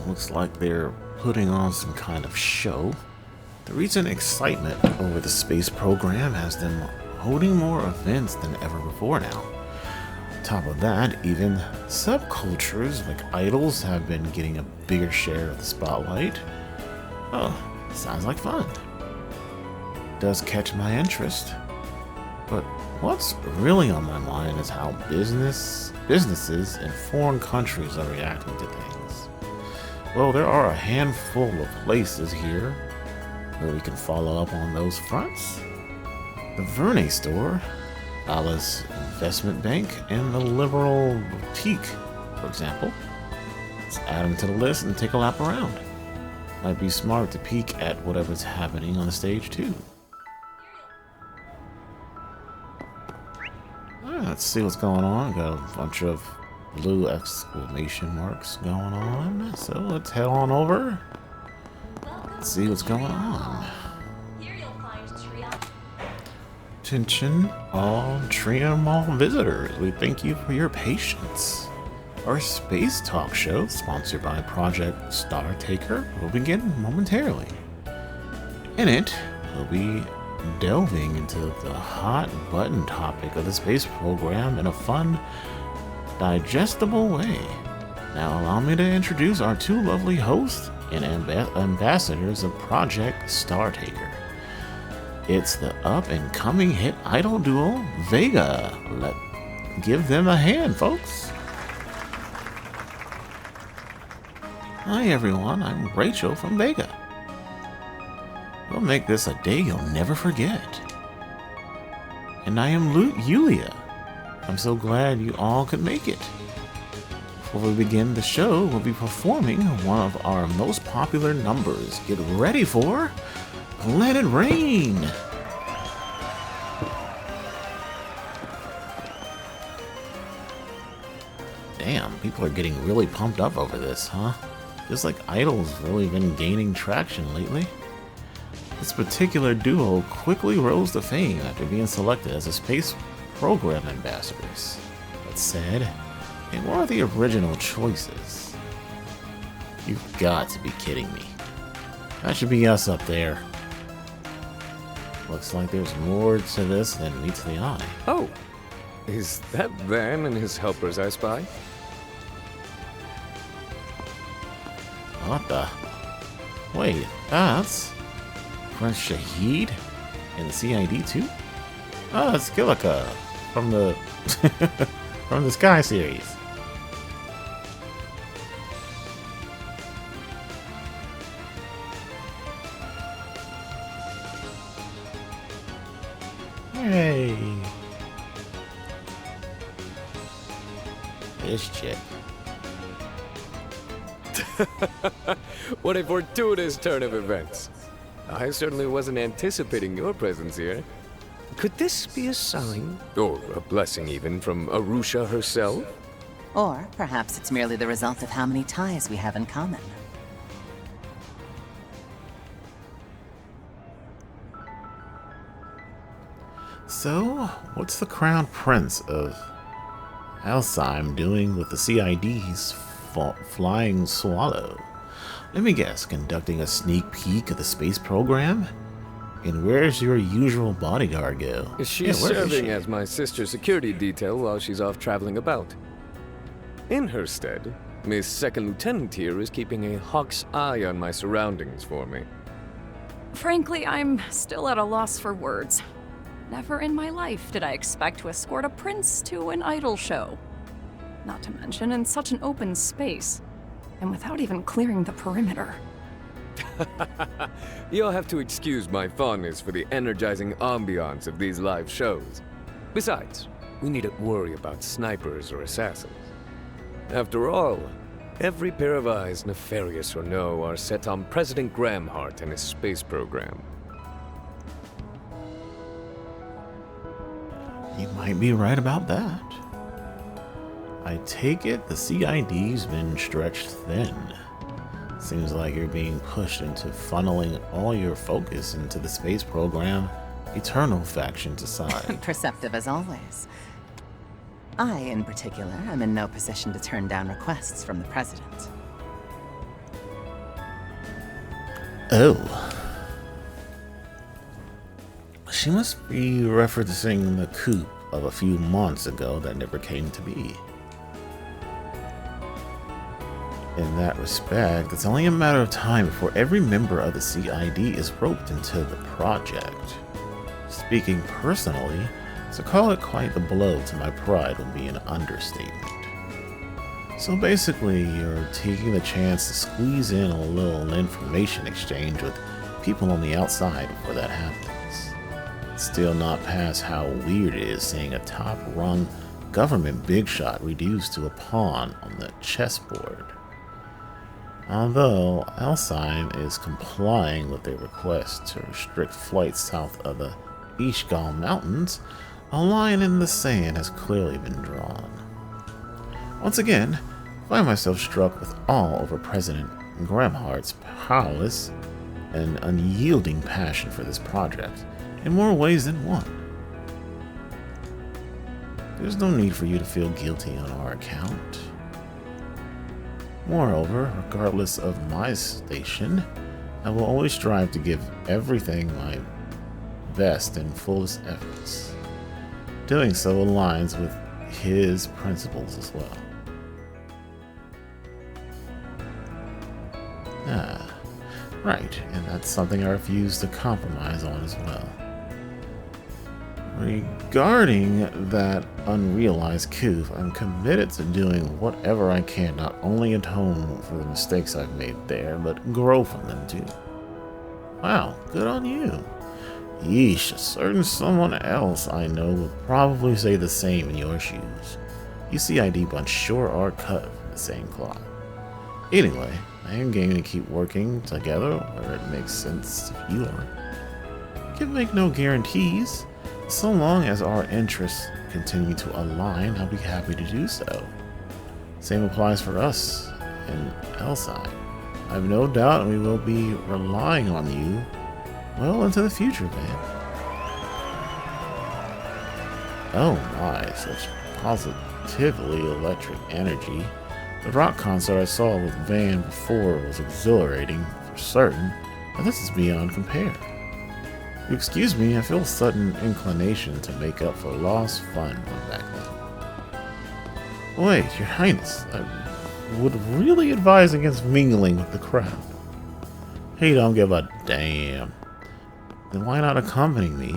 Looks like they're putting on some kind of show. The recent excitement over the space program has them holding more events than ever before now. On top of that, even subcultures like idols have been getting a bigger share of the spotlight. Oh, sounds like fun. Does catch my interest. But what's really on my mind is how businesses in foreign countries are reacting to things. Well, there are a handful of places here where we can follow up on those fronts. The Verne store, Alice Investment Bank, and the Liberal Boutique, for example. Let's add them to the list and take a lap around. Might be smart to peek at whatever's happening on the stage too. Let's see what's going on. Got a bunch of blue exclamation marks going on. So let's head on over. Let's see what's going on. Attention all Trian Mall visitors. We thank you for your patience. Our space talk show, sponsored by Project Star Taker, will begin momentarily. In it, we'll be delving into the hot button topic of the space program in a fun, digestible way. Now allow me to introduce our two lovely hosts and ambassadors of Project Star Taker. It's the up-and-coming hit idol duo, Vega. Give them a hand, folks. Hi everyone, I'm Rachel from Vega. We'll make this a day you'll never forget. And I am Yulia. I'm so glad you all could make it. Before we begin the show, we'll be performing one of our most popular numbers. Get ready for Let It Rain! Damn, people are getting really pumped up over this, huh? Feels like Idol's really been gaining traction lately. This particular duo quickly rose to fame after being selected as a space program ambassadors. That said, they weren't the original choices. You've got to be kidding me. That should be us up there. Looks like there's more to this than meets the eye. Oh, is that Van and his helpers I spy? What the? Wait, that's Prince Shahid and the CID too? Oh, it's Kilika from the from the Sky series. Hey, this chick. What a fortuitous turn of events. I certainly wasn't anticipating your presence here. Could this be a sign, or a blessing even, from Arusha herself? Or perhaps it's merely the result of how many ties we have in common. So, what's the Crown Prince of Alzheim doing with the CID's Flying Swallow? Let me guess, conducting a sneak peek of the space program? And where's your usual bodyguard go? She's serving as my sister's security detail while she's off traveling about. In her stead, Miss Second Lieutenant here is keeping a hawk's eye on my surroundings for me. Frankly, I'm still at a loss for words. Never in my life did I expect to escort a prince to an idol show. Not to mention in such an open space, and without even clearing the perimeter. You'll have to excuse my fondness for the energizing ambiance of these live shows. Besides, we needn't worry about snipers or assassins. After all, every pair of eyes, nefarious or no, are set on President Gramhart and his space program. You might be right about that. I take it the CID's been stretched thin. Seems like you're being pushed into funneling all your focus into the space program, eternal factions aside. Perceptive as always. I, in particular, am in no position to turn down requests from the President. Oh. She must be referencing the coup of a few months ago that never came to be. In that respect, it's only a matter of time before every member of the CID is roped into the project. Speaking personally, to call it quite the blow to my pride would be an understatement. So basically, you're taking the chance to squeeze in a little information exchange with people on the outside before that happens. Still not past how weird it is seeing a top-rung government big shot reduced to a pawn on the chessboard. Although Alcyone is complying with their request to restrict flights south of the Ishgal Mountains, a line in the sand has clearly been drawn. Once again, I find myself struck with awe over President Gramhart's powerless and unyielding passion for this project, in more ways than one. There's no need for you to feel guilty on our account. Moreover, regardless of my station, I will always strive to give everything my best and fullest efforts. Doing so aligns with his principles as well. Right, and that's something I refuse to compromise on as well. Regarding that unrealized coup, I'm committed to doing whatever I can, not only atone for the mistakes I've made there, but grow from them too. Wow, good on you. Yeesh, a certain someone else I know would probably say the same in your shoes. You CID bunch sure are cut from the same cloth. Anyway, I am game to keep working together where it makes sense if you are. Can make no guarantees. So long as our interests continue to align, I'll be happy to do so. Same applies for us in Alcyone. I have no doubt we will be relying on you well into the future, man. Oh my, such positively electric energy. The rock concert I saw with Van before was exhilarating for certain, but this is beyond compare. Excuse me, I feel a sudden inclination to make up for lost fun from back then. Wait, Your Highness, I would really advise against mingling with the crowd. He don't give a damn. Then why not accompany me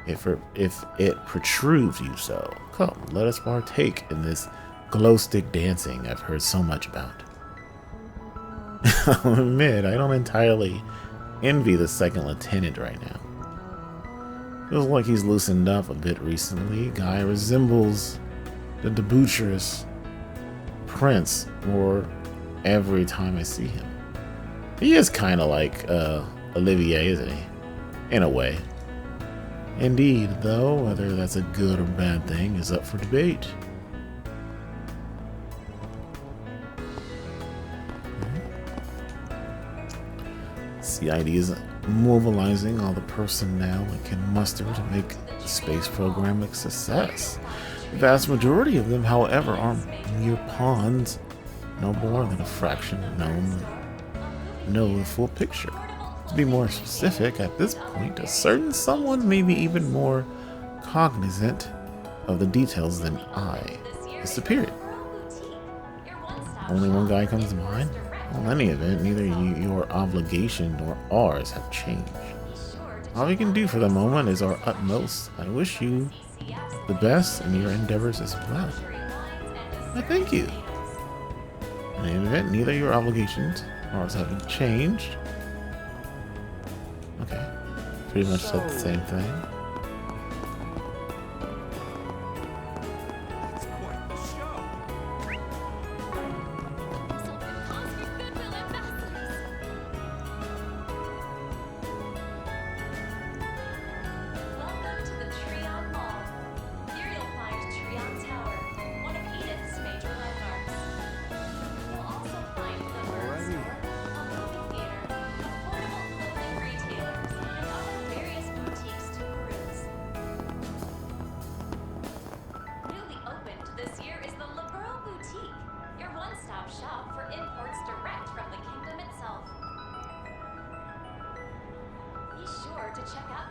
if it protrudes you so? Come, let us partake in this glow stick dancing I've heard so much about. I'll admit, I don't entirely envy the second lieutenant right now. Feels like he's loosened up a bit recently. Guy resembles the debaucherous prince more every time I see him. He is kind of like Olivier, isn't he? In a way. Indeed, though, whether that's a good or bad thing is up for debate. CID is mobilizing all the personnel it can muster to make the space program a success. The vast majority of them, however, are mere pawns, no more than a fraction know the full picture. To be more specific, at this point, a certain someone may be even more cognizant of the details than I, the superior. Only one guy comes to mind. In any event, neither your obligation nor ours have changed. All we can do for the moment is our utmost. I wish you the best in your endeavors as well. I thank you. In any event, neither your obligations nor ours have changed. Okay, pretty much said the same thing.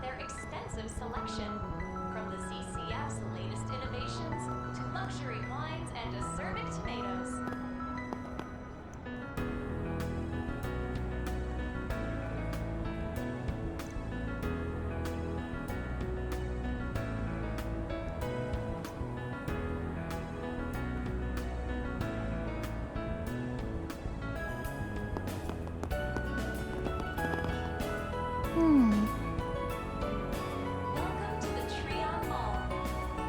their extensive selection. From the CCF's latest innovations to luxury wines and acerbic tomatoes. Welcome to the Treon Mall.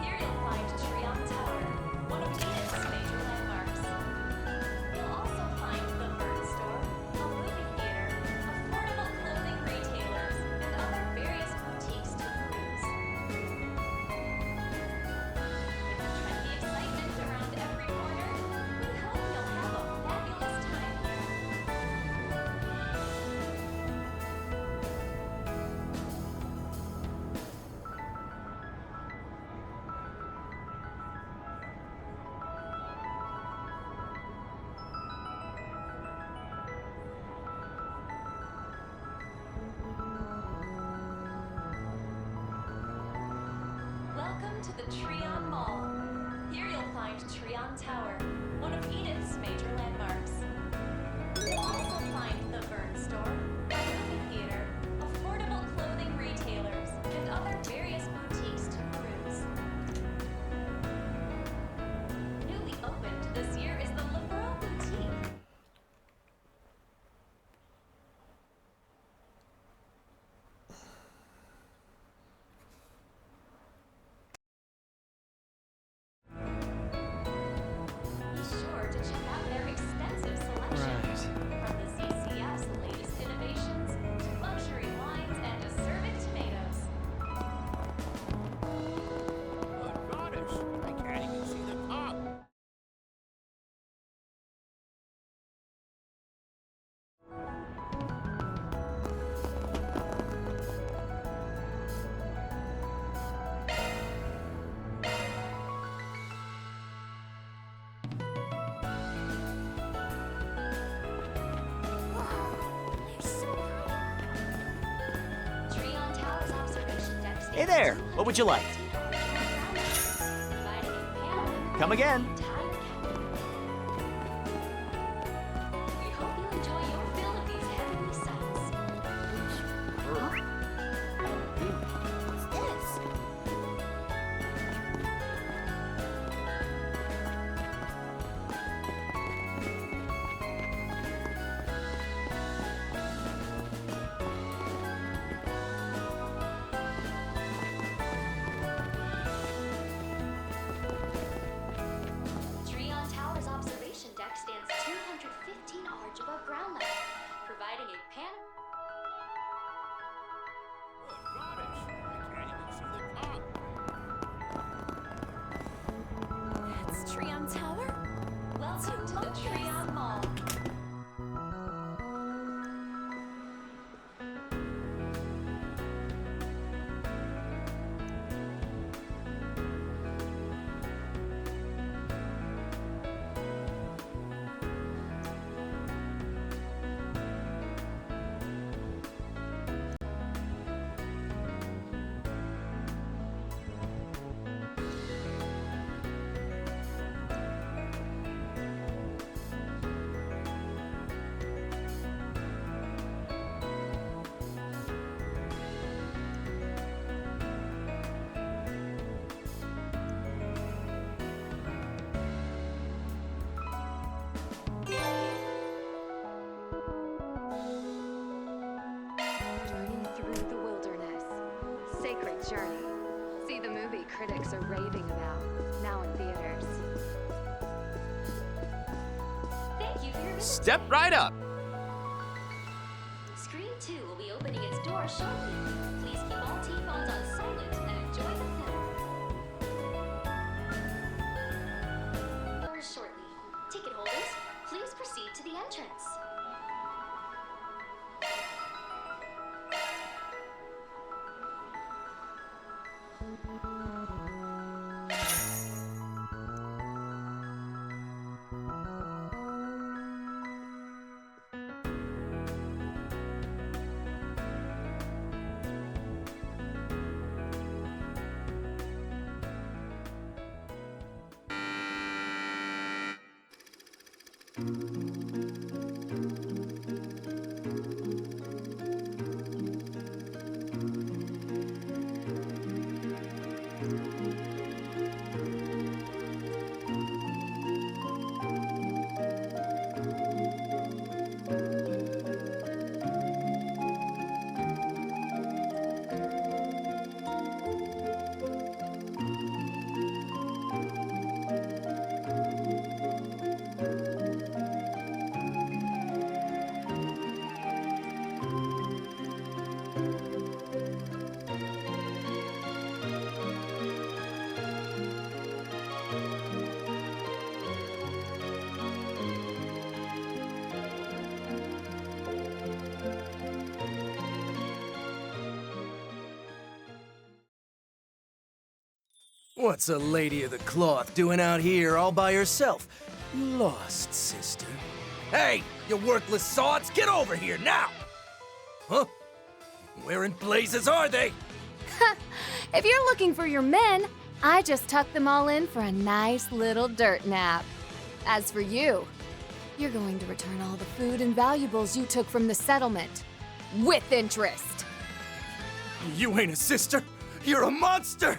Here you'll find Treon Tower, one of Edith's major landmarks. You'll also find the Bird Store, a movie theater, affordable clothing retailers, and other various boutiques to peruse. With the trendy excitement around every corner, we hope you'll have a fabulous time here. Welcome to the Treon Mall. Here you'll find Treon Tower, one of Edith's major landmarks. You'll also find the Bird Store, a movie theater, affordable clothing retailers, and other various boutiques to peruse. Newly opened this year is the Liberal Boutique. Be sure to check out their extensive selection. From the CCF's latest innovations to luxury wines and acerbic tomatoes. Good goddess, I can't even see the top. Treon Tower's observation deck stands Hey there, what would you like? providing a panoramic Come again. view of the entire capital. We hope you enjoy your fill of these heavenly sights. What's this? Treon Tower's observation deck stands 215 arch above ground level, providing a Good goddess, I can't even see the top. That's Treon Tower? welcome to the Treon Mall. Journey through the wilderness. Sacred Journey. See the movie critics are raving about, now in theaters. Thank you for your visit. Step right up. Screen 2 will be opening its doors shortly. Please keep all T-phones on silent and enjoy the film. Doors shortly. Ticket holders, please proceed to the entrance. What's a lady of the cloth doing out here all by herself? Lost, sister. Hey, you worthless sods, get over here now! Huh? Where in blazes are they? If you're looking for your men, I just tucked them all in for a nice little dirt nap. As for you, you're going to return all the food and valuables you took from the settlement. With interest. You ain't a sister. You're a monster!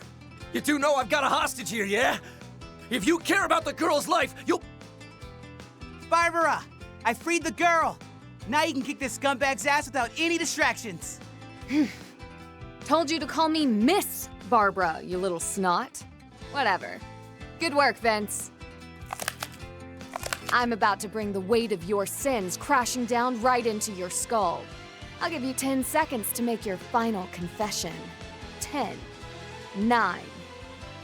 You do know I've got a hostage here, yeah? If you care about the girl's life, you'll... Barbara! I freed the girl! Now you can kick this scumbag's ass without any distractions! Told you to call me Miss Barbara, you little snot. Whatever. Good work, Vince. I'm about to bring the weight of your sins crashing down right into your skull. I'll give you 10 seconds to make your final confession. 10, 9,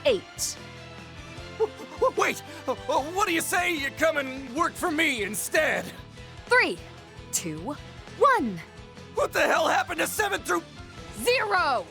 8. Wait! What do you say you come and work for me instead? 3, 2, 1. What the hell happened to 7 through... 0!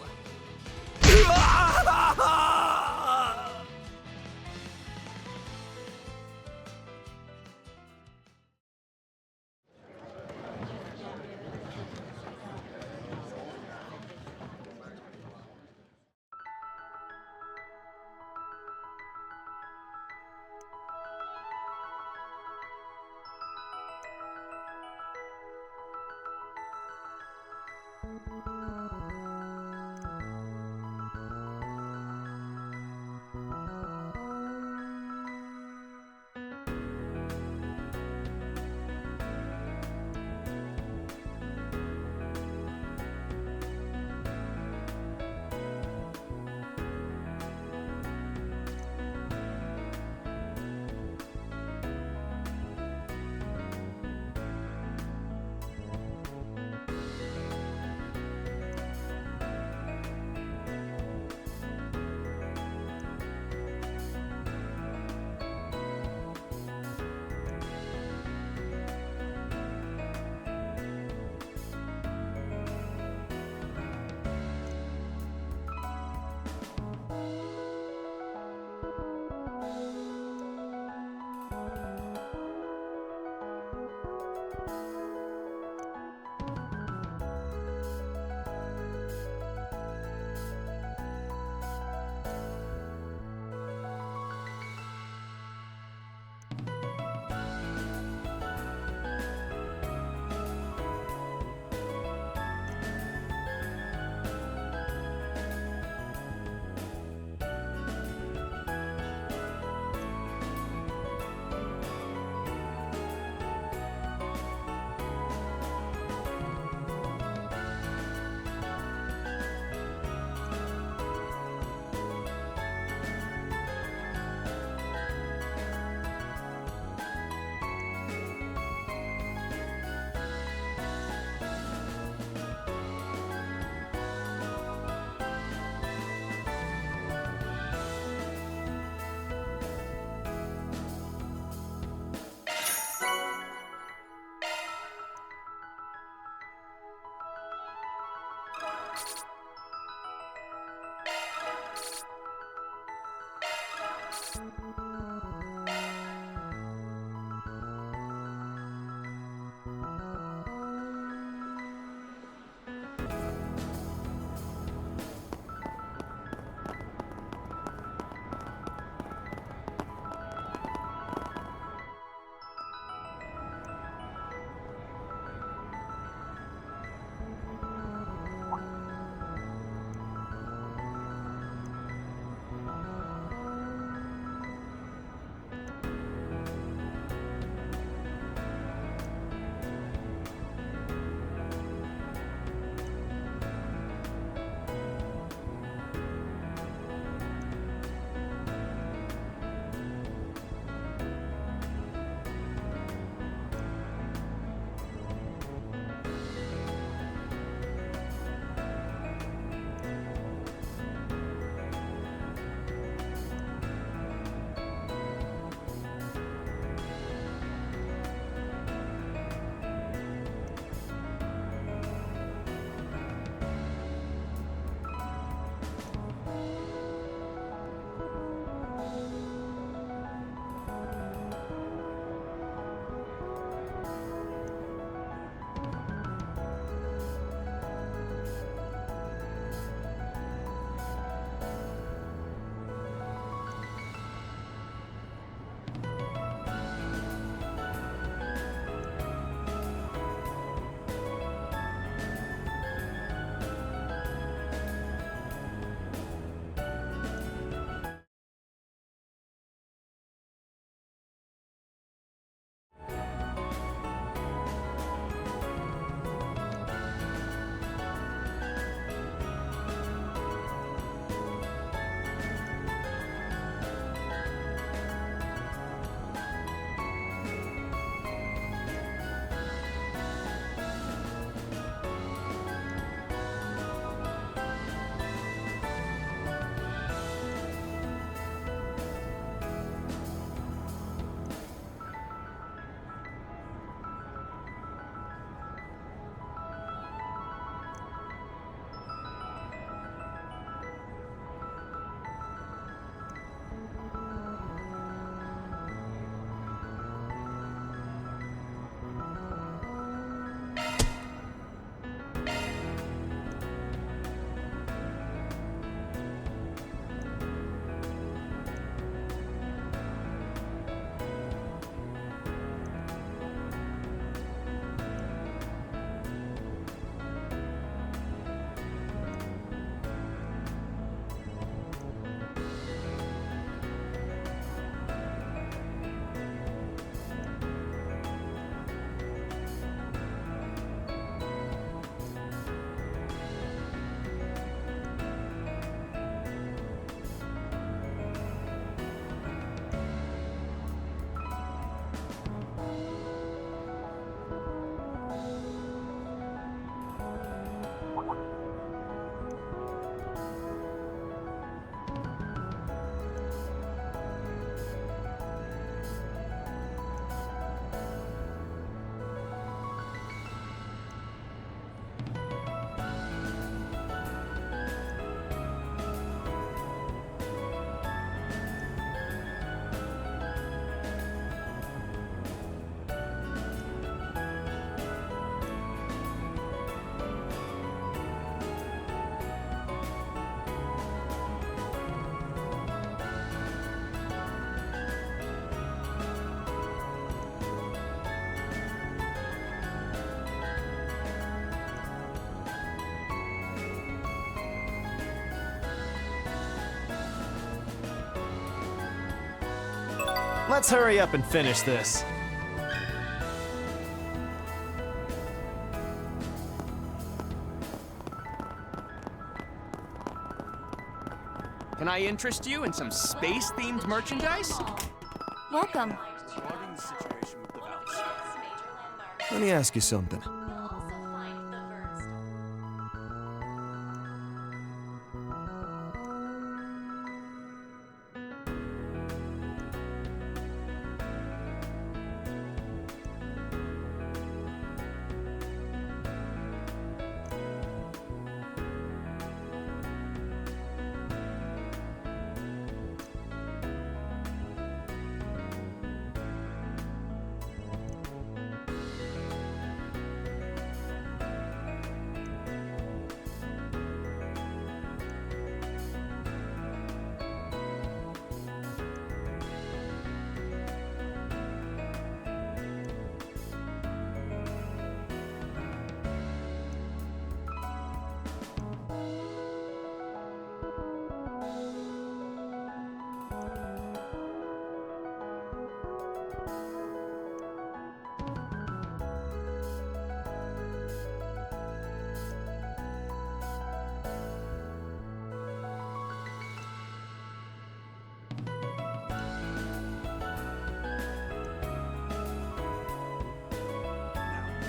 Let's hurry up and finish this. Can I interest you in some space-themed merchandise? Welcome. Regarding the situation with the valves. Let me ask you something. You'll also find the Vern Store.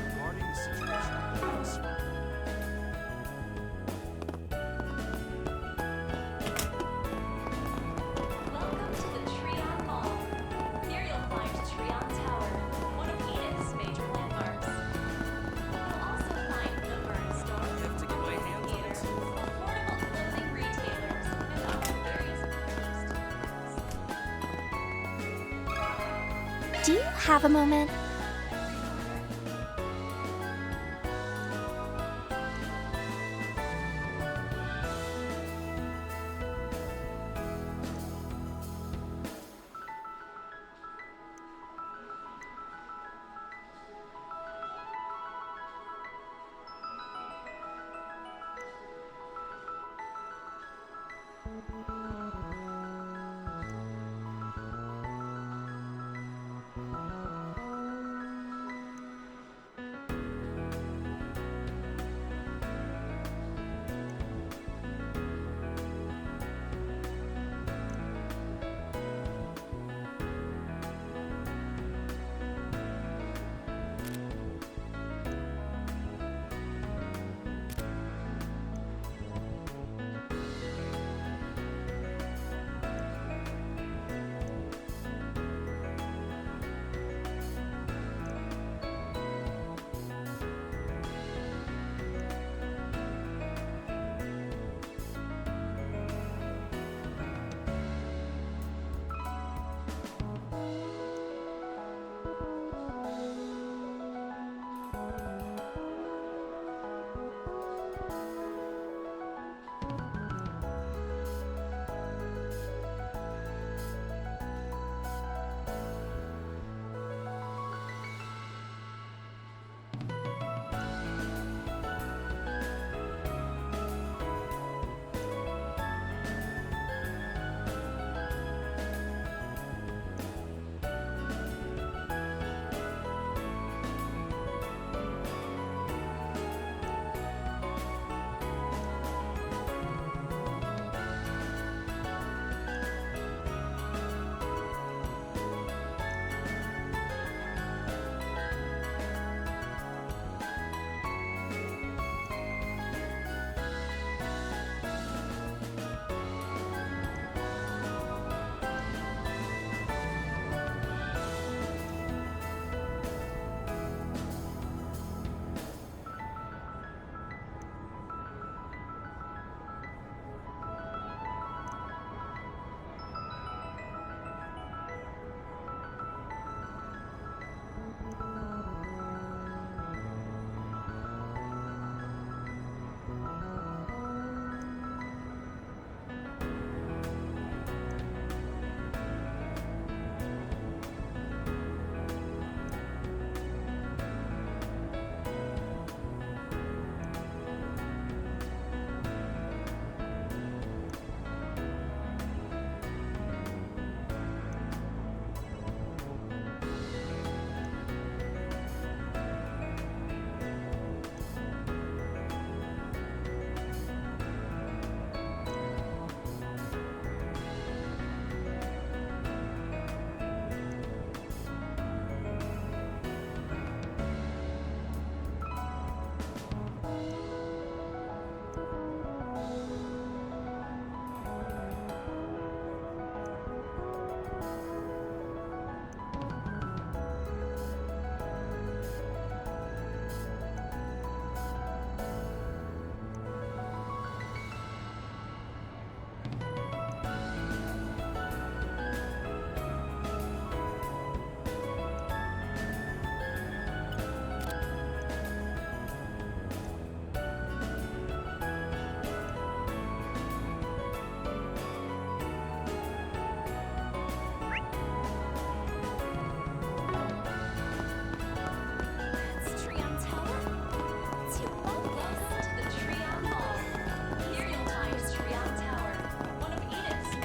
Regarding the situation with the valves. Welcome to the Treon Mall. Here you'll find Treon Tower, one of Enid's major landmarks. You'll also find the Vern Store, have to get my hands on it. affordable clothing retailers, and other various products. Do you have a moment?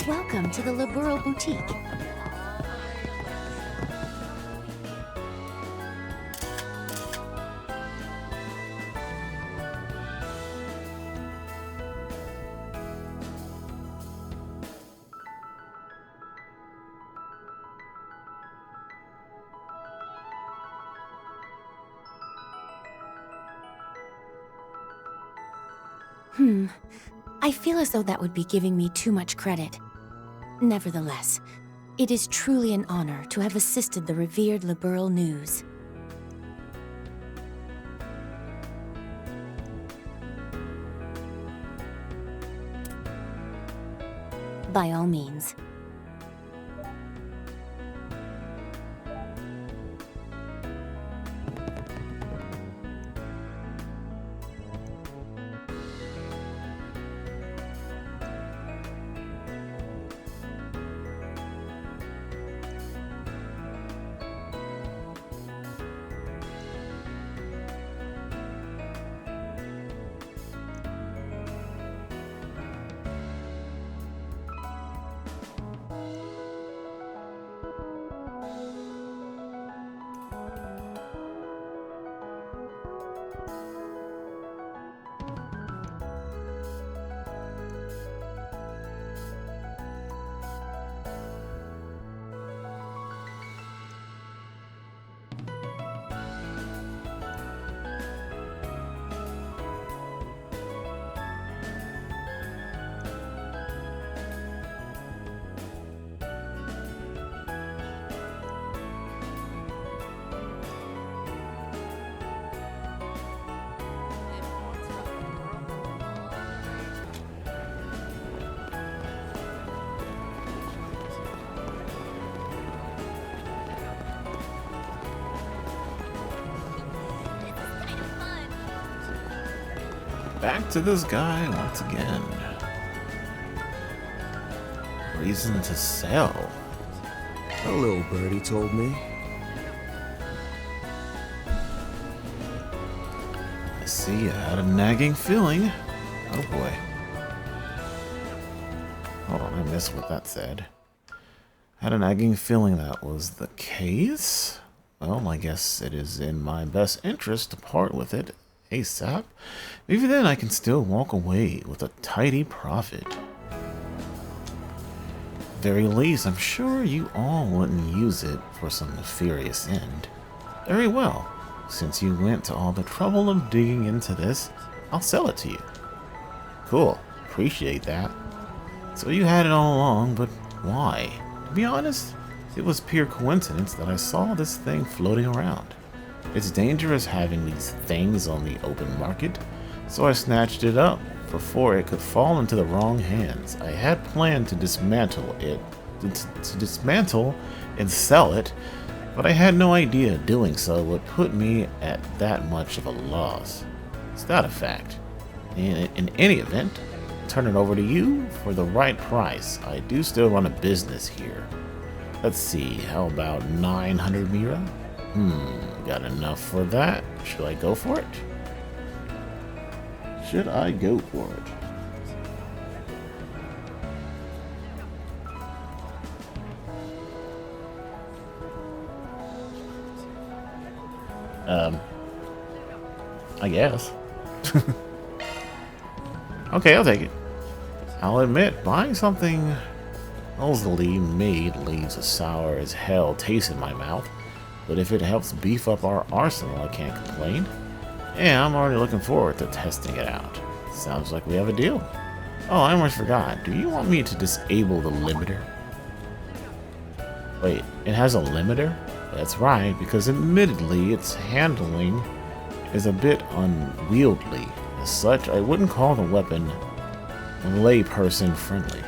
Welcome to the Liberal Boutique. I feel as though that would be giving me too much credit. Nevertheless, it is truly an honor to have assisted the revered Liberal News. By all means. Back to this guy once again. Reason to sell. A little birdie told me. I see you had a nagging feeling. Oh boy. Hold on, I missed what that said. Had a nagging feeling that was the case. Well, I guess it is in my best interest to part with it ASAP. Maybe then I can still walk away with a tidy profit. Very least, I'm sure you all wouldn't use it for some nefarious end. Very well. Since you went to all the trouble of digging into this, I'll sell it to you. Cool. Appreciate that. So you had it all along, but why? To be honest, it was pure coincidence that I saw this thing floating around. It's dangerous having these things on the open market, so I snatched it up before it could fall into the wrong hands. I had planned to dismantle it, to dismantle and sell it, but I had no idea doing so would put me at that much of a loss. Is that a fact? In any event, turn it over to you for the right price. I do still run a business here. Let's see, how about 900 Mira? Got enough for that. Should I go for it? Should I go for it? I guess. Okay, I'll take it. I'll admit, buying something easily made leaves a sour as hell taste in my mouth. But if it helps beef up our arsenal, I can't complain. Yeah, I'm already looking forward to testing it out. Sounds like we have a deal. Oh, I almost forgot. Do you want me to disable the limiter? Wait, it has a limiter? That's right, because admittedly its handling is a bit unwieldy. As such, I wouldn't call the weapon layperson friendly.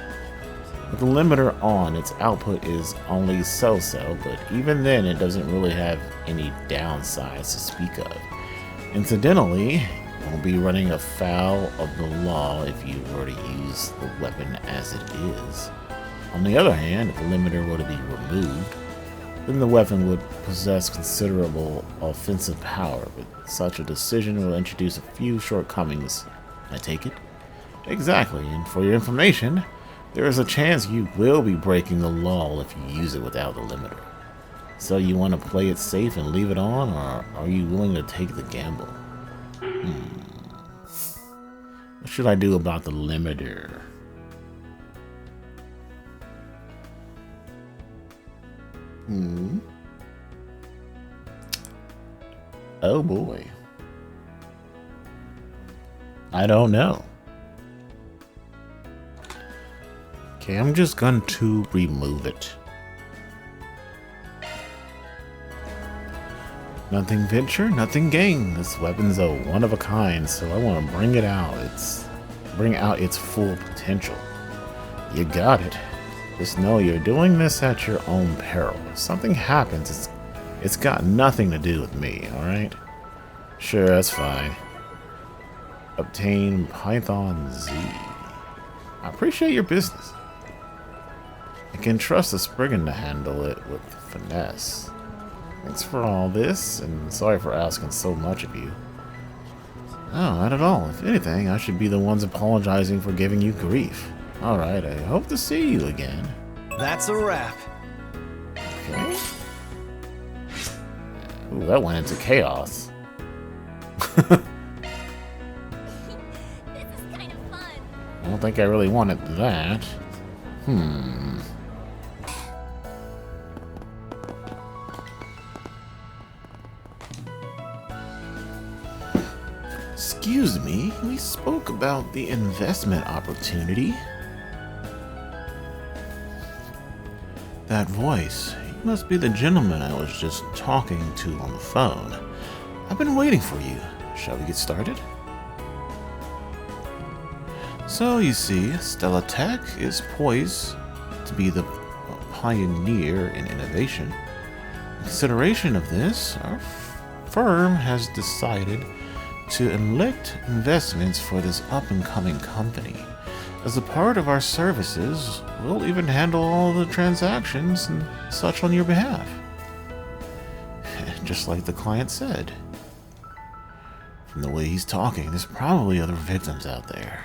With the limiter on, its output is only so-so, but even then it doesn't really have any downsides to speak of. Incidentally, you'll be running afoul of the law if you were to use the weapon as it is. On the other hand, if the limiter were to be removed, then the weapon would possess considerable offensive power, but such a decision will introduce a few shortcomings. I take it? Exactly, and for your information, there is a chance you will be breaking the law if you use it without the limiter. So you want to play it safe and leave it on, or are you willing to take the gamble? What should I do about the limiter? Oh boy. I don't know. Okay, I'm just going to remove it. Nothing venture, nothing gain. This weapon's a one of a kind, so I want to bring it out. Bring out its full potential. You got it. Just know you're doing this at your own peril. If something happens, it's got nothing to do with me, alright? Sure, that's fine. Obtain Python Z. I appreciate your business. I can trust the Spriggan to handle it with finesse. Thanks for all this, and sorry for asking so much of you. Oh, not at all. If anything, I should be the ones apologizing for giving you grief. Alright, I hope to see you again. That's a wrap. Okay. Ooh, that went into chaos. I don't think I really wanted that. Excuse me, we spoke about the investment opportunity. That voice, you must be the gentleman I was just talking to on the phone. I've been waiting for you. Shall we get started? So, you see, Stella Tech is poised to be the pioneer in innovation. In consideration of this, our firm has decided to elect investments for this up-and-coming company. As a part of our services, we'll even handle all the transactions and such on your behalf. Just like the client said. From the way he's talking, there's probably other victims out there.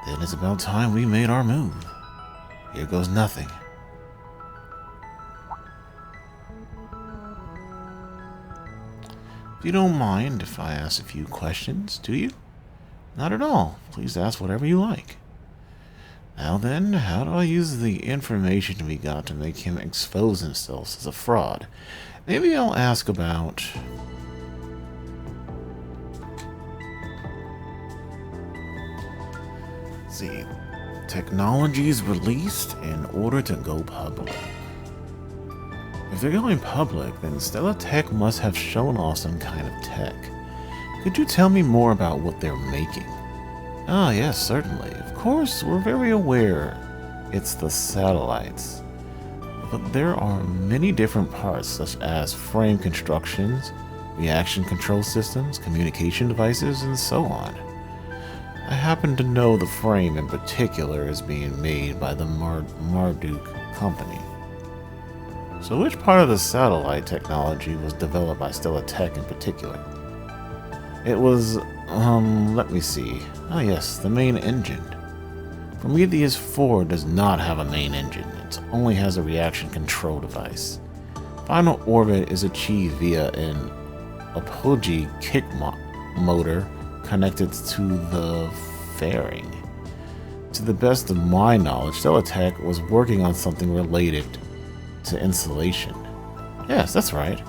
Then it's about time we made our move. Here goes nothing. You don't mind if I ask a few questions, do you? Not at all. Please ask whatever you like. Now then, how do I use the information we got to make him expose himself as a fraud? Maybe I'll ask about... See, technologies released in order to go public. If they're going public, then Stella Tech must have shown off some kind of tech. Could you tell me more about what they're making? Ah, yes, certainly. Of course, we're very aware it's the satellites. But there are many different parts, such as frame constructions, reaction control systems, communication devices, and so on. I happen to know the frame in particular is being made by the Marduk company. So which part of the satellite technology was developed by Stella Tech in particular? It was, let me see. Ah yes, the main engine. Prometheus 4 does not have a main engine. It only has a reaction control device. Final orbit is achieved via an apogee kick motor connected to the fairing. To the best of my knowledge, Stella Tech was working on something related to insulation. Yes, that's right.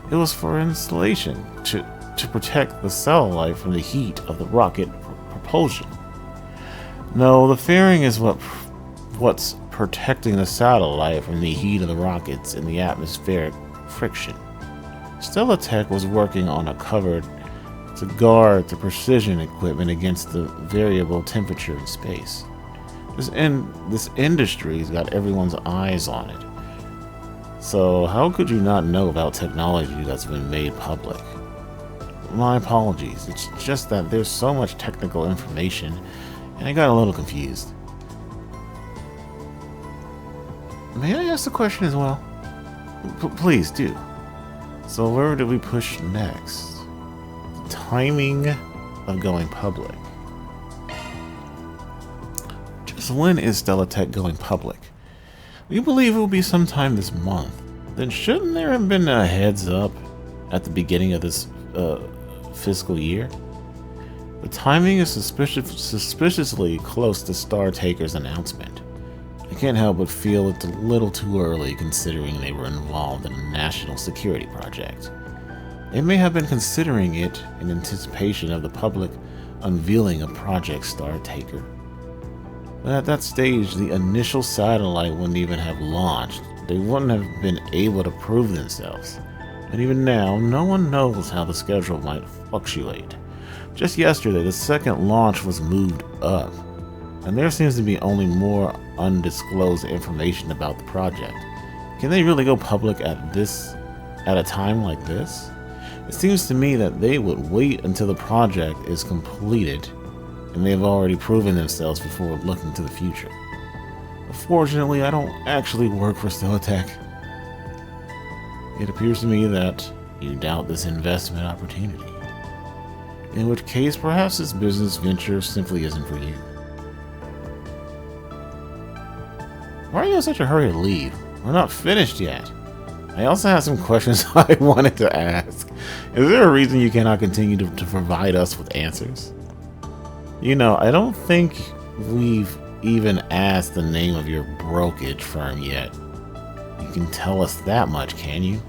It was for insulation, to protect the satellite from the heat of the rocket propulsion. No, the fairing is what's protecting the satellite from the heat of the rockets and the atmospheric friction. Stella Tech was working on a cover to guard the precision equipment against the variable temperature in space. This industry's got everyone's eyes on it. So how could you not know about technology that's been made public? My apologies, it's just that there's so much technical information and I got a little confused. May I ask a question as well? Please do. So where do we push next? The timing of going public. Just asks, when is Stellatek going public? We believe it will be sometime this month. Then shouldn't there have been a heads up at the beginning of this fiscal year? The timing is suspiciously close to Startaker's announcement. I can't help but feel it's a little too early considering they were involved in a national security project. They may have been considering it in anticipation of the public unveiling a Project Startaker. But at that stage, the initial satellite wouldn't even have launched. They wouldn't have been able to prove themselves. But even now, no one knows how the schedule might fluctuate. Just yesterday, the second launch was moved up, and there seems to be only more undisclosed information about the project. Can they really go public at a time like this? It seems to me that they would wait until the project is completed and they have already proven themselves before looking to the future. Fortunately, I don't actually work for Stellatek. It appears to me that you doubt this investment opportunity. In which case, perhaps this business venture simply isn't for you. Why are you in such a hurry to leave? We're not finished yet. I also have some questions I wanted to ask. Is there a reason you cannot continue to provide us with answers? You know, I don't think we've even asked the name of your brokerage firm yet. You can tell us that much, can you?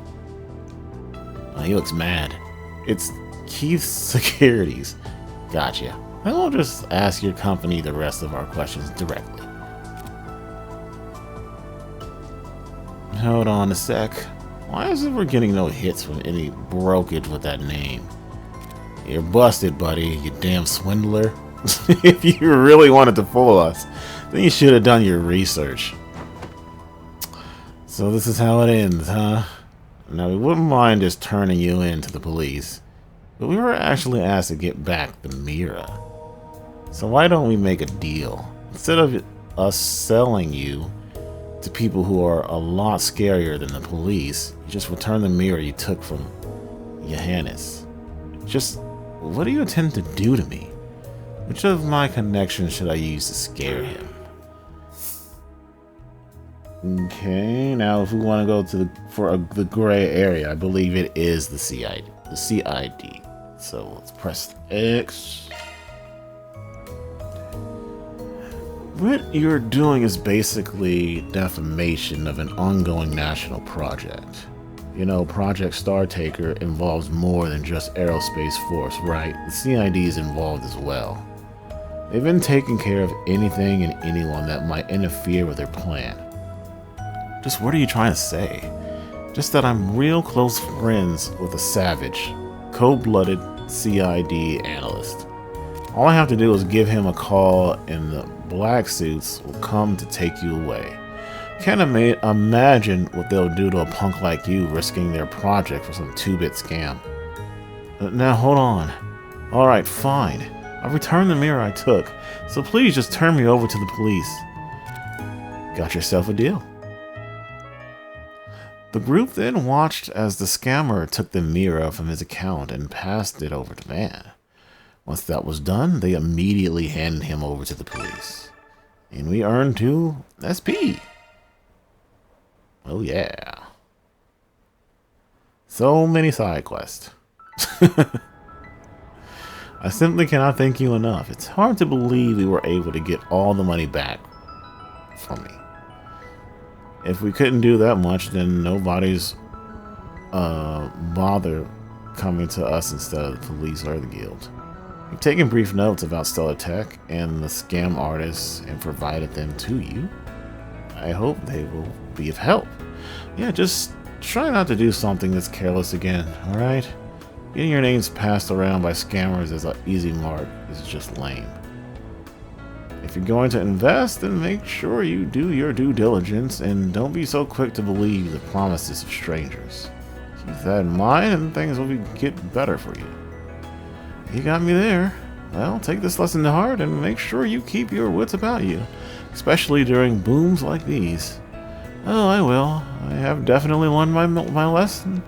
Oh, he looks mad. It's Keith Securities. Gotcha. I will just ask your company the rest of our questions directly. Hold on a sec. Why is it we're getting no hits from any brokerage with that name? You're busted, buddy, you damn swindler. If you really wanted to fool us, then you should have done your research. So this is how it ends, huh? Now, we wouldn't mind just turning you in to the police, but we were actually asked to get back the Mira. So why don't we make a deal? Instead of us selling you to people who are a lot scarier than the police, you just return the Mira you took from Johannes. Just, what do you intend to do to me? Which of my connections should I use to scare him? Okay, now if we want to go to the gray area, I believe it is the CID. So let's press X. What you're doing is basically defamation of an ongoing national project. You know, Project Startaker involves more than just Aerospace Force, right? The CID is involved as well. They've been taking care of anything and anyone that might interfere with their plan. Just what are you trying to say? Just that I'm real close friends with a savage, cold-blooded CID analyst. All I have to do is give him a call and the black suits will come to take you away. Can't imagine what they'll do to a punk like you risking their project for some 2-bit scam. Now hold on. Alright, fine. I've returned the Mira I took, so please just turn me over to the police. Got yourself a deal. The group then watched as the scammer took the Mira from his account and passed it over to Van. Once that was done, they immediately handed him over to the police. And we earned 2 SP. Oh yeah. So many side quests. I simply cannot thank you enough. It's hard to believe we were able to get all the money back from me. If we couldn't do that much, then nobody's bother coming to us instead of the police or the guild. We've taken brief notes about Stellatek and the scam artists and provided them to you. I hope they will be of help. Yeah, just try not to do something that's careless again, alright? Getting your names passed around by scammers as an easy mark is just lame. If you're going to invest, then make sure you do your due diligence and don't be so quick to believe the promises of strangers. Keep that in mind and things will get better for you. You got me there. Well, take this lesson to heart and make sure you keep your wits about you, especially during booms like these. Oh, I will. I have definitely learned my lesson.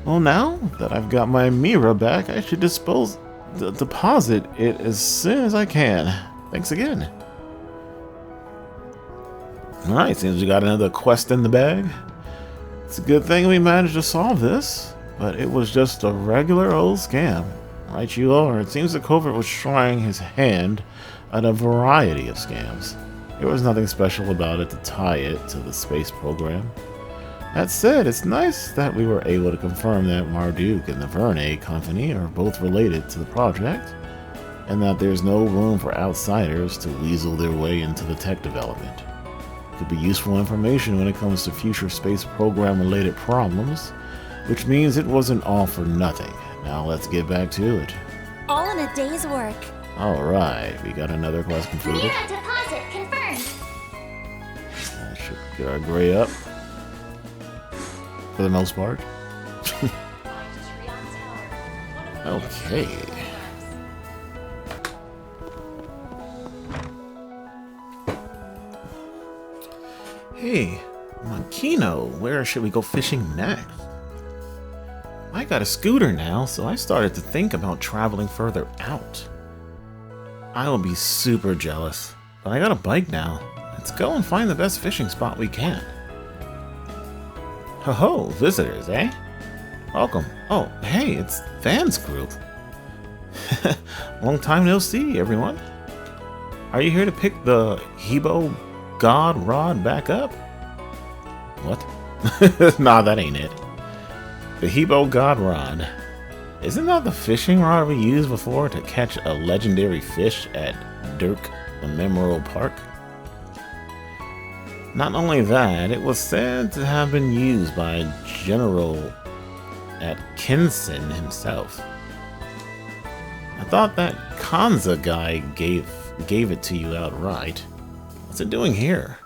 Well, now that I've got my Mira back, I should deposit it as soon as I can. Thanks again. Alright, seems we got another quest in the bag. It's a good thing we managed to solve this, but it was just a regular old scam. Right you are. It seems the covert was trying his hand at a variety of scams. There was nothing special about it to tie it to the space program. That said, it's nice that we were able to confirm that Marduk and the Verne Company are both related to the project, and that there's no room for outsiders to weasel their way into the tech development. It could be useful information when it comes to future space program related problems, which means it wasn't all for nothing. Now let's get back to it. All in a day's work. Alright, we got another quest completed. Mira deposit confirmed. That should get our gray up. For the most part. Okay. Hey, Makino, where should we go fishing next? I got a scooter now, so I started to think about traveling further out. I will be super jealous, but I got a bike now. Let's go and find the best fishing spot we can. Ho-ho, visitors, eh? Welcome. Oh, hey, it's Van's group. Long time no see, everyone. Are you here to pick the Hebo God Rod back up? What? Nah, that ain't it. The Hebo God Rod. Isn't that the fishing rod we used before to catch a legendary fish at Dirk Memorial Park? Not only that, it was said to have been used by General Atkinson himself. I thought that Kanza guy gave it to you outright. What's it doing here?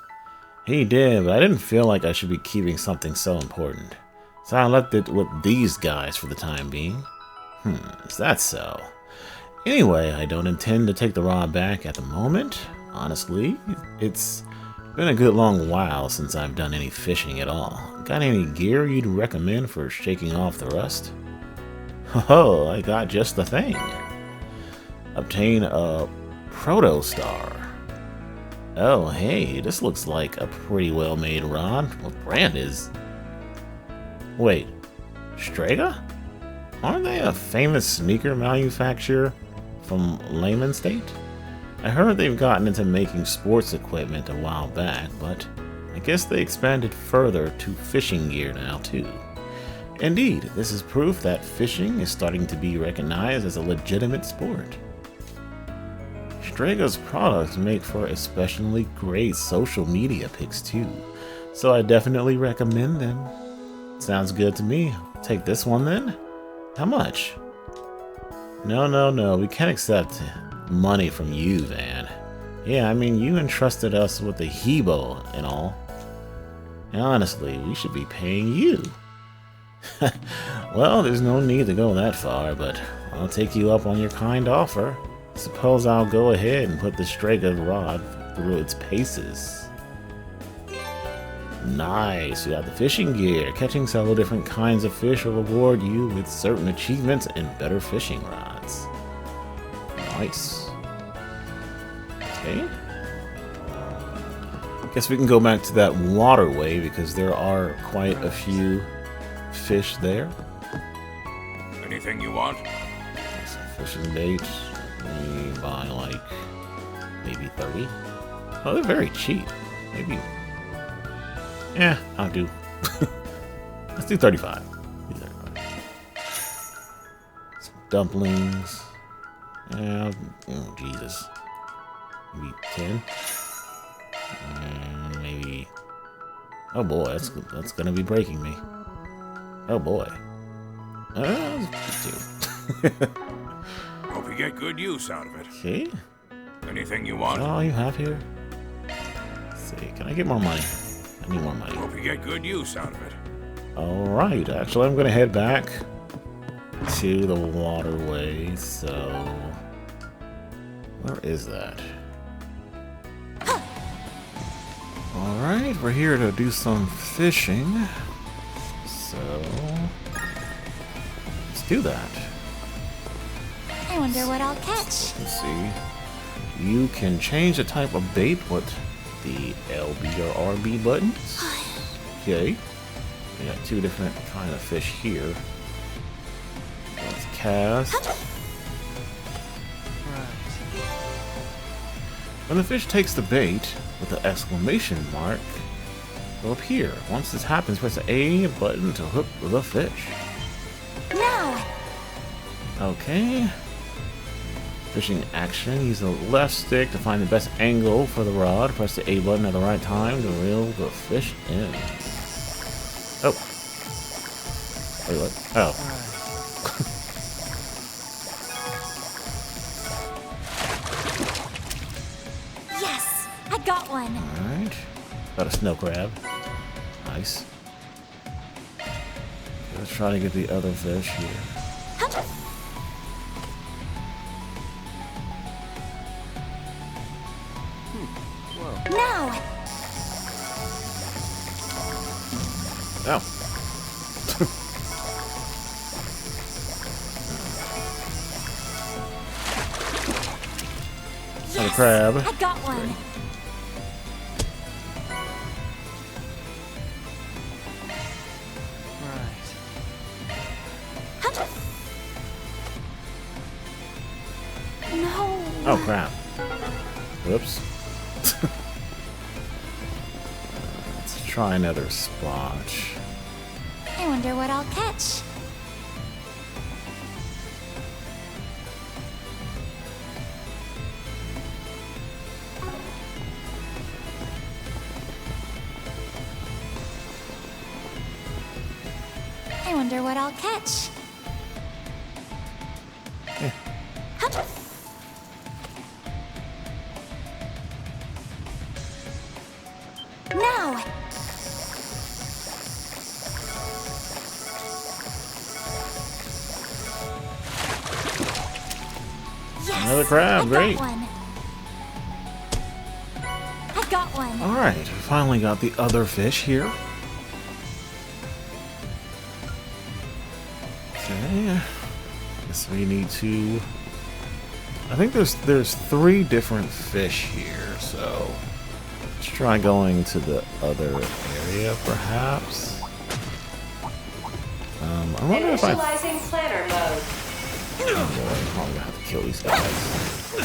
He did, but I didn't feel like I should be keeping something so important. So I left it with these guys for the time being. Is that so? Anyway, I don't intend to take the rod back at the moment. Honestly, it's been a good long while since I've done any fishing at all. Got any gear you'd recommend for shaking off the rust? Oh, I got just the thing. Obtain a Protostar. Oh, hey, this looks like a pretty well-made rod. What brand is? Wait, Strega? Aren't they a famous sneaker manufacturer from Layman State? I heard they've gotten into making sports equipment a while back, but I guess they expanded further to fishing gear now too. Indeed, this is proof that fishing is starting to be recognized as a legitimate sport. Strega's products make for especially great social media pics too, so I definitely recommend them. Sounds good to me. Take this one then? How much? No, we can't accept money from you, Van. Yeah, I mean, you entrusted us with the Hebo and all. And honestly, we should be paying you. Well, there's no need to go that far, but I'll take you up on your kind offer. Suppose I'll go ahead and put the Strega rod through its paces. Nice, you got the fishing gear. Catching several different kinds of fish will reward you with certain achievements and better fishing rods. Nice. Okay. Guess we can go back to that waterway because there are quite a few fish there. Anything you want? Some fishing bait. We buy like maybe 30. Oh, they're very cheap. Maybe. Yeah, I'll do. Let's do 35. Some dumplings. Oh, Jesus. Maybe 10. And maybe. Oh boy, that's gonna be breaking me. Oh boy. Two. Hope you get good use out of it. Okay. Anything you want? Is that all you have here? Let's see. Can I get more money? I need more money. Hope you get good use out of it. Alright, actually I'm gonna head back to the waterway, so where is that? Alright, we're here to do some fishing. So let's do that. I wonder what I'll catch. Let's see. You can change the type of bait, but the LB or RB buttons. Okay. We got two different kind of fish here. Let's cast. When the fish takes the bait with the exclamation mark, will appear. Once this happens, press the A button to hook the fish. Now! Okay. Fishing action. Use the left stick to find the best angle for the rod. Press the A button at the right time to reel the fish in. Oh. Wait, what? Oh. Yes! I got one! Alright. Got a snow crab. Nice. Let's try to get the other fish here. Now! Oh. Another crab. I got one! No! Oh crap. Whoops. Let's try another spot. I wonder what I'll catch. I wonder what I'll catch. Now! Yes! Another crab, great. I got one. Alright, we finally got the other fish here. Okay. Guess we need to. I think there's three different fish here, so let's try going to the other area perhaps. I wonder if I Initializing planner mode. I'm gonna have to kill these guys. Got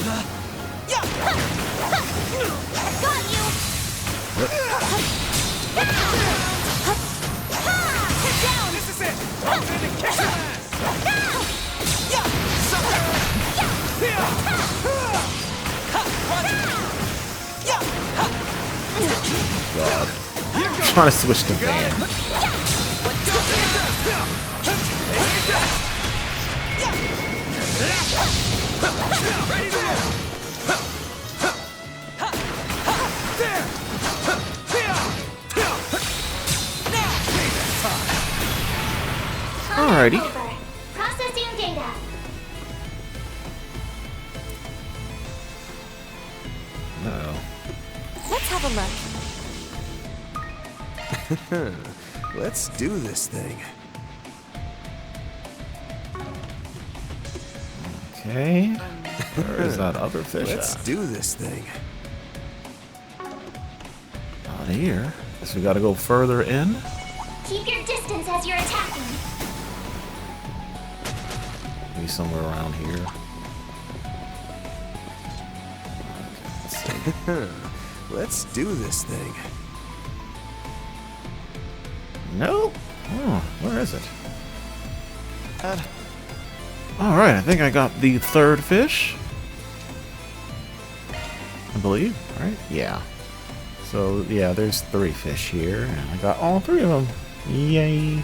you! Get down! This is it! I'm gonna kick your ass! God. I'm trying to switch to Van. Alrighty. Processing data. Uh-oh. Let's have a look. Let's do this thing. Okay. Where is that other fish Let's at? do this thing. Not here. Guess we gotta go further in. Keep your distance as you're attacking. Maybe somewhere around here. Let's do this thing. No? Oh, where is it? Alright, I think I got the third fish. I believe, right? Yeah. So, yeah, there's three fish here, and I got all three of them. Yay.